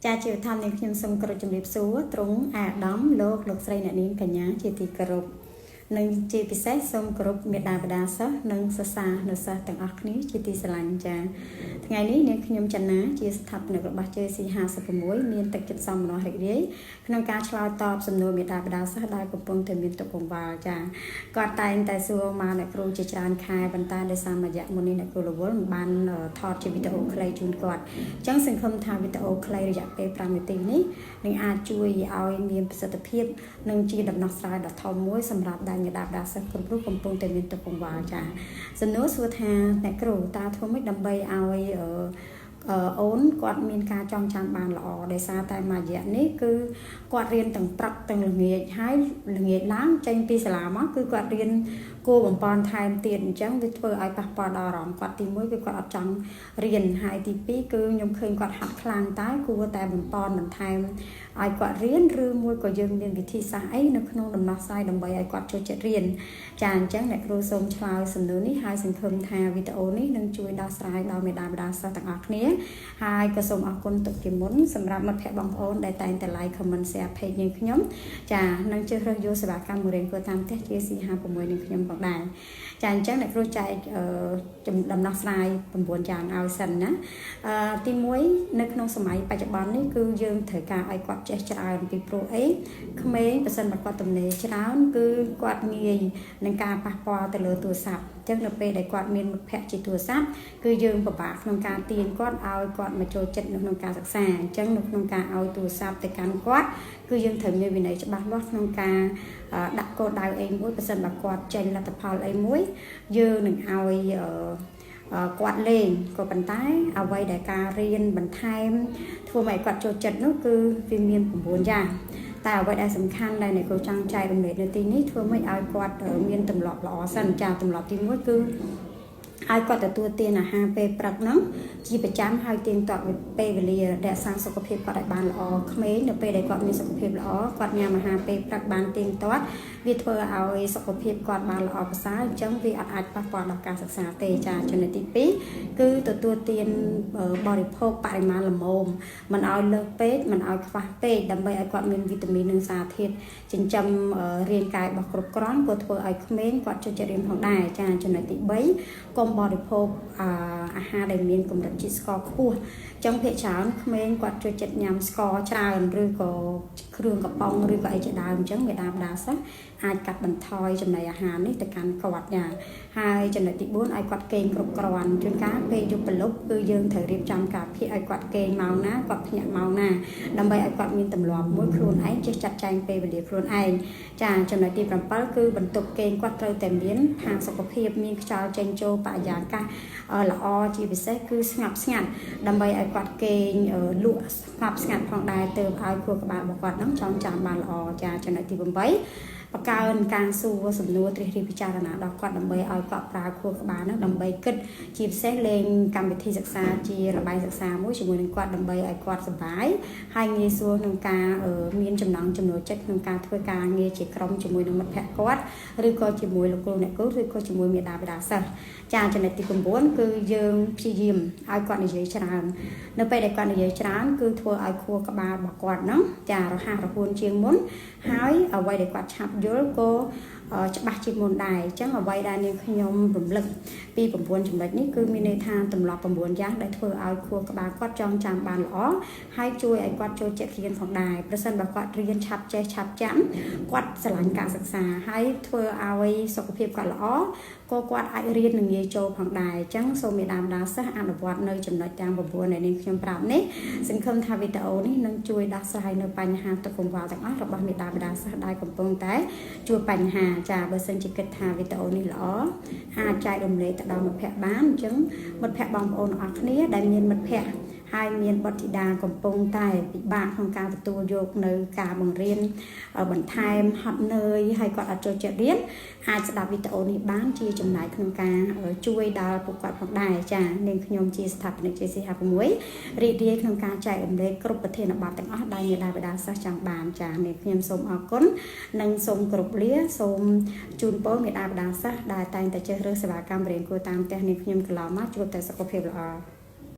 ចាជាធម្មនេះខ្ញុំសូមគោរពជំរាបសួរត្រង់អាដាមលោកស្រីអ្នកនាងកញ្ញាជាទីគោរពនិងជាពិសេសសូមគោរពមេដាបដាសិស្សនិងសិស្សានុសិស្សទាំងអស់គ្នាជាទីស្រឡាញ់ចាថ្ងៃនេះនាងខ្ញុំចន្ទាជាស្ថាបនិករបស់ JC 56មានទឹកចិត្តសមមនោរីករាយក្នុងការឆ្លើយតបសំណួរមេដាបដាសិស្សដែលកំពុងតែមានទុក្ខកង្វល់ចាគាត់តែងតែសួរមកអ្នកគ្រូជាច្រើនខែប៉ុន្តែដោយសារមួយរយៈមុននេះអ្នកគ្រូរវល់មិនបានថតជាវីដេអូខ្លីជូនគាត់អញ្ចឹងសង្ឃឹមថាវីដេអូខ្លីរយៈពេល5នាទីនេះនឹងអាចជួយឲ្យមានប្រសិទ្ធភាពនិងជាដំណោះស្រាយដ៏ធំមួយសម្រាប់ដែលមេដាបដាសិស្សគ្រប់រូបកំពុងតែមានទុក្ខកង្វល់ចាសំណួរសួរថាអ្នកគ្រូតើធ្វើម៉េចដើម្បីឲ្យអូនគាត់មានការចងចាំបានល្អដោយសារតែមួយរយៈនេះគឺគាត់រៀនទាំងព្រឹកទាំងល្ងាចហើយល្ងាចឡើងចេញពីសាលាមកគឺគាត់រៀនគួរបំពន់ថែមទៀតអញ្ចឹងវាធ្វើឲ្យប៉ះពាល់ដល់អារម្មណ៍គាត់ទី1គឺគាត់អត់ចង់រៀនហើយទី2គឺខ្ញុំឃើញគាត់ហាត់ខ្លាំងតែគួរតែបំពន់បន្ថែមឲ្យគាត់រៀនឬមួយក៏យើងមានវិធីសាស្ត្រអីនៅក្នុងដំណោះស្រាយដើម្បីឲ្យគាត់ចូលចិត្តរៀនចាអញ្ចឹងអ្នកគ្រូសូមឆ្លើយសំណួរនេះហើយសង្ឃឹមថាវីដេអូនេះនឹងជួយដោះស្រាយដល់មេដាបដាសិស្សទាំងអស់គ្នាហើយក៏សូមអរគុណទុកជាមុនសម្រាប់មិត្តភ័ក្តិបងប្អូនដែលតែងតែ like comment share page យើងខ្ញុំចានឹងជ្រើសរើសយកសេវាកម្មមួយរៀនគួរតាមផ្ទះ JC 56នឹងខ្ញុំផងដែរចាអញ្ចឹងអ្នកគ្រូចែកដំណោះស្រាយ9យ៉ាងឲ្យសិនណាទី1នៅក្នុងសម័យបច្ចុប្បន្ននេះគឺយើងត្រូវការឲ្យគាត់ចេះច្រើនពីព្រោះអីក្មេងបើសិនបើគាត់ទំនេរច្រើនគឺគាត់ងាយនឹងការប៉ះពាល់ទៅលើទូរស័ព្ទអញ្ចឹងនៅពេលដែលគាត់មានមិត្តភ័ក្តិជាទូរស័ព្ទគឺយើងពិបាកក្នុងការទាញគាត់ឲ្យគាត់មកចូលចិត្តនៅក្នុងការសិក្សាអញ្ចឹងនៅក្នុងការឲ្យទូរស័ព្ទទៅកាន់គាត់គឺយើងត្រូវមានវិន័យច្បាស់លាស់ក្នុងការដាក់គោលដៅអីមួយបើសិនបើគាត់ចេញលទ្ធផលអីមួយយើងនឹងឲ្យគាត់លេងក៏ប៉ុន្តែអ្វីដែលការរៀនបន្ថែមធ្វើឲ្យគាត់ចូលចិត្តនោះគឺវាមាន9យ៉ាងតែអ្វីដែលសំខាន់ដែលអ្នកគ្រូចង់ចែករំលែកនៅទីនេះធ្វើម៉េចឲ្យគាត់មានទម្លាប់ល្អសិនចាទម្លាប់ទី1គឺឲ្យគាត់ទទួលទានអាហារពេលព្រឹកហ្នឹងជាប្រចាំហើយទៀងទាត់ពេលវេលារក្សាសុខភាពគាត់ឲ្យបានល្អក្មេងនៅពេលដែលគាត់មានសុខភាពល្អគាត់ញ៉ាំអាហារពេលព្រឹកបានទៀងទាត់វាធ្វើឲ្យសុខភាពគាត់បានល្អប្រសើរអញ្ចឹងវាអាចប៉ះពាល់ដល់ការសិក្សាទេចាចំណុចទី2គឺទទួលទានបរិភោគបរិមាណល្មមមិនឲ្យលើសពេកមិនឲ្យខ្វះពេកដើម្បីឲ្យគាត់មានវីតាមីននិងសារធាតុចិញ្ចឹមរាងកាយរបស់គ្រប់គ្រាន់ក៏ធ្វើឲ្យក្មេងគាត់ចូលចិត្តរៀនផងដែរចាចំណុចទី3កុំបរិភោគអាហារដែលមានកម្រិតជាតិស្ករខ្ពស់ចឹងភាគច្រើនក្មេងគាត់ចូលចិត្តញ៉ាំស្ករច្រើនឬក៏គ្រឿងកំប៉ុងឬក៏អីជាដើមអញ្ចឹងមេដាបដាសិស្សអាចកាត់បន្ថយចំណីអាហារនេះទៅកាន់គាត់ចាហើយចំណុចទី4ឲ្យគាត់គេងគ្រប់គ្រាន់ជួនកាលពេលយប់ព្រលប់គឺយើងត្រូវរៀបចំកាលវិភាគឲ្យគាត់គេងម៉ោងណាគាត់ភ្ញាក់ម៉ោងណាដើម្បីឲ្យគាត់មានទម្លាប់មួយខ្លួនឯងចេះចាត់ចែងពេលវេលាខ្លួនឯងចាចំណុចទី7គឺបន្ទប់គេងគាត់ត្រូវតែមានផាសុខភាពមានខ្យល់ចេញចូលបរិយាកាសល្អជាពិសេសគឺស្ងប់ស្ងាត់ដើម្បីឲ្យគាត់គេងលក់ស្ងប់ស្ងាត់ផងដែរទើបឲ្យខួរក្បាលរបស់គាត់នឹងចងចាំបានល្អចាចំណុចទី8បង្កើនការសួរសំណួរត្រិះរិះពិចារណាដល់គាត់ដើម្បីឲ្យគាត់ប្រើខួរក្បាលនោះដើម្បីគិតជាពិសេសលេងកម្មវិធីសិក្សាជាល្បែងសិក្សាមួយជាមួយនឹងគាត់ដើម្បីឲ្យគាត់សប្បាយហើយងាយស្រួលក្នុងការមានចំណង់ចំណូលចិត្តក្នុងការធ្វើការងារជាក្រុមជាមួយនឹងមិត្តភ័ក្តិគាត់ឬក៏ជាមួយលោកគ្រូអ្នកគ្រូឬក៏ជាមួយមេដាបេដាសិស្សចាចំណុចទី9គឺយើងព្យាយាមឲ្យគាត់និយាយច្រើននៅពេលដែលគាត់និយាយច្រើនគឺធ្វើឲ្យខួរក្បាលរបស់គាត់ហ្នឹងចារហ័សរហួនជាងមុនហើយអ្វីដែលគាត់ឆាប់យល់ក៏ច្បាស់ជាងមុនដែរអញ្ចឹងអ្វីដែលនាងខ្ញុំរំលឹកពី9ចំណុចនេះគឺមានន័យថាទម្លាប់9យ៉ាងដែលធ្វើឲ្យខួរក្បាលគាត់ចងចាំបានល្អហើយជួយឲ្យគាត់ចូលចិត្តរៀនផងដែរប្រសិនបើគាត់រៀនឆាប់ចេះឆាប់ចាំគាត់ស្រឡាញ់ការសិក្សាហើយធ្វើឲ្យសុខភាពគាត់ល្អក៏គាត់អាចរៀននឹងងាយចូលផងដែរអញ្ចឹងសូមមេដាបដាសិស្សអនុវត្តនៅចំណុចទាំង9ដែលនាងខ្ញុំប្រាប់នេះសង្ឃឹមថាវីដេអូនេះនឹងជួយដោះស្រាយនៅបញ្ហាទុក្ខកង្វល់ទាំងអស់របស់មេដាបដាសិស្សដែលកំពុងតែជួបបញ្ហាចាបើសិនជាគិតថាវីដេអូនេះល្អអាចចែករំលែកទៅដល់មិត្តភ័ក្តិបានអញ្ចឹងមិត្តភ័ក្តិបងប្អូនទាំងអស់គ្នាដែលមានមិត្តភ័ក្តិហើយមានបុត្រធីតាកំពុងតែពិបាកក្នុងការទទួលយកនៅការបង្រៀនបន្ថែមហត់នឿយហើយគាត់អត់ចូលចិត្តរៀនអាចស្ដាប់វីដេអូនេះបានជាចំណែកក្នុងការជួយដល់ពួកគាត់ផងដែរចានាងខ្ញុំជាស្ថាបនិក JC 56រីករាយក្នុងការចែករំលែកគ្រប់ប្រធានបទទាំងអស់ដែលមេដាបេដាសិស្សចង់បានចានាងខ្ញុំសូមអរគុណនិងសូមគោរពលាសូមជូនពរមេដាបេដាសិស្សដែលតែងតែជ្រើសរើសសេវាកម្មរៀនគួរតាមផ្ទះនាងខ្ញុំកន្លងមកជួបតែសុខភាពល្អ